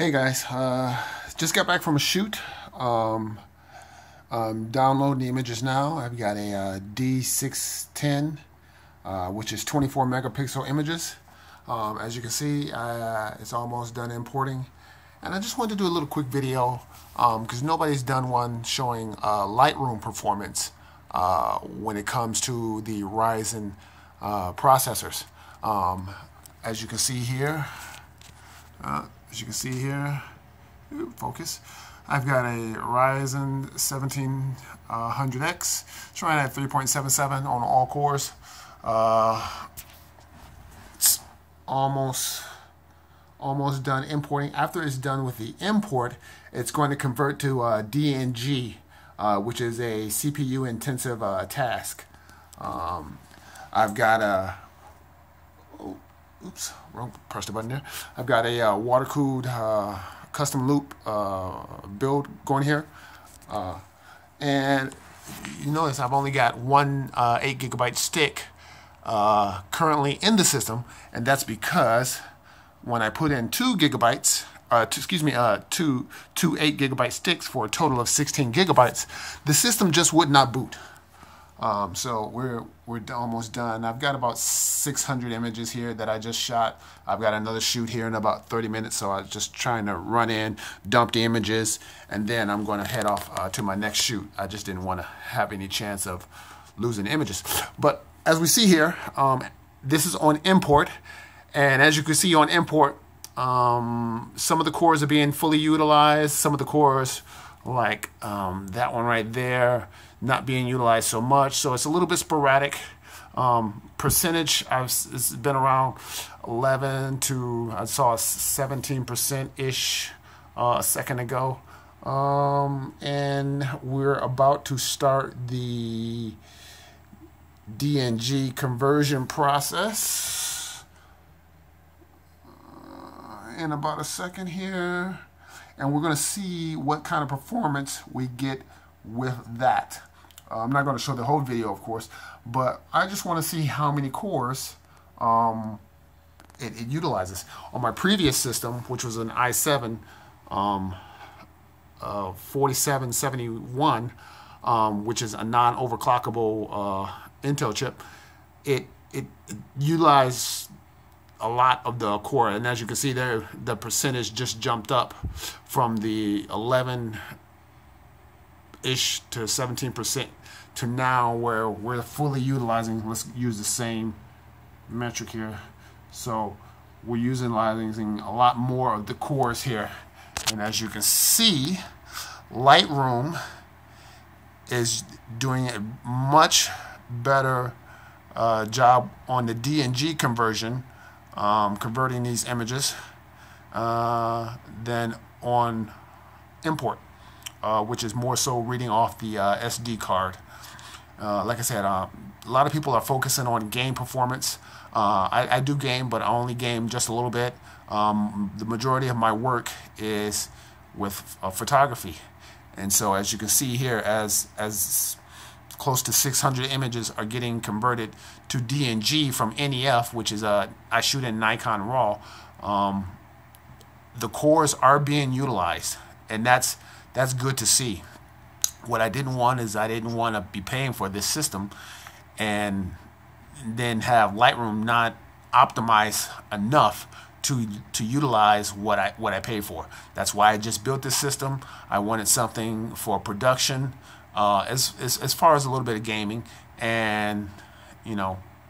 Hey guys, just got back from a shoot. Downloading the images now. I've got a D610, which is 24 megapixel images. As you can see, it's almost done importing. And I just wanted to do a little quick video because nobody's done one showing Lightroom performance when it comes to the Ryzen processors. As you can see here, focus. I've got a Ryzen 1700X. It's running at 3.77 on all cores. It's almost done importing. After it's done with the import, it's going to convert to DNG, which is a CPU intensive task. I've got a pressed the button there. I've got a water-cooled custom loop build going here. And you notice I've only got one 8 gigabyte stick currently in the system, and that's because when I put in 2 gigabytes, two 8 gigabyte sticks for a total of 16 gigabytes, the system just would not boot. So we're almost done. I've got about 600 images here that I just shot. I've got another shoot here in about 30 minutes, so I was just trying to run in, dump the images, and then I'm going to head off to my next shoot. I just didn't want to have any chance of losing images. But as we see here, this is on import, and as you can see on import, some of the cores are being fully utilized. Some of the cores, like that one right there, not being utilized so much, so it's a little bit sporadic. Percentage, it's been around 11 to, I saw 17%-ish a second ago. And we're about to start the DNG conversion process in about a second here, and we're going to see what kind of performance we get with that. I'm not going to show the whole video, of course, but I just want to see how many cores it utilizes. On my previous system, which was an i7 4771, which is a non-overclockable Intel chip, it utilized a lot of the core, and as you can see there, the percentage just jumped up from the 11-ish to 17% to now where we're fully utilizing. Let's use the same metric here. So we're utilizing a lot more of the cores here, and as you can see, Lightroom is doing a much better job on the DNG conversion, converting these images, than on import, which is more so reading off the SD card. Like I said, a lot of people are focusing on game performance. I do game, but I only game just a little bit. The majority of my work is with photography, and so as you can see here, as close to 600 images are getting converted to DNG from NEF, which is I shoot in Nikon RAW. The cores are being utilized, and that's good to see. What I didn't want is I didn't want to be paying for this system and then have Lightroom not optimize enough to utilize what I pay for. That's why I just built this system. I wanted something for production, as far as a little bit of gaming, and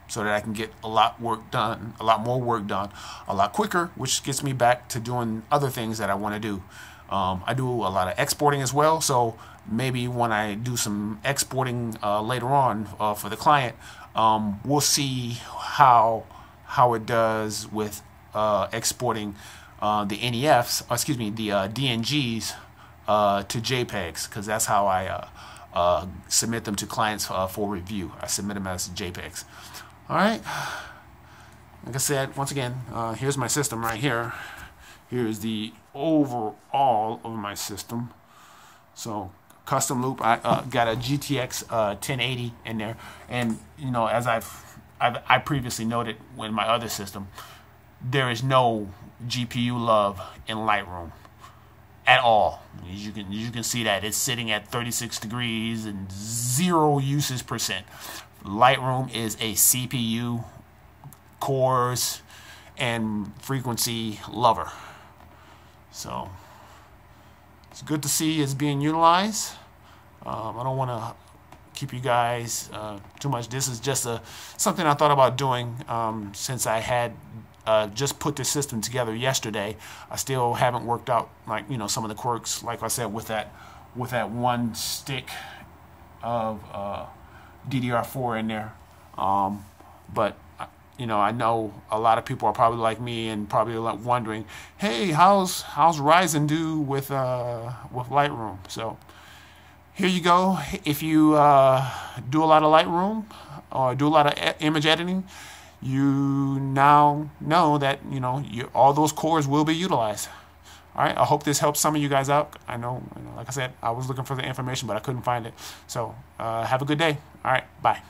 so that I can get a lot more work done, a lot quicker, which gets me back to doing other things that I want to do. I do a lot of exporting as well, so maybe when I do some exporting later on for the client, we'll see how it does with exporting the NEFs, the DNGs to JPEGs, because that's how I submit them to clients for review. I submit them as JPEGs. All right. Like I said, once again, here's my system right here. Here's the overall of my system. So custom loop, I got a GTX 1080 in there, and as I previously noted in my other system, there is no GPU love in Lightroom at all. You can see that it's sitting at 36 degrees and 0 usage percent. Lightroom is a CPU cores and frequency lover. So it's good to see it's being utilized. I don't want to keep you guys too much. This is just something I thought about doing since I had just put the system together yesterday. I still haven't worked out, like, you know, some of the quirks, like I said, with that one stick of DDR4 in there. But you know, I know a lot of people are probably like me and probably wondering, hey, how's Ryzen do with Lightroom? So here you go. If you do a lot of Lightroom or do a lot of image editing, you now know that, you know, all those cores will be utilized. All right, I hope this helps some of you guys out. I know, like I said, I was looking for the information, but I couldn't find it. So have a good day. All right, bye.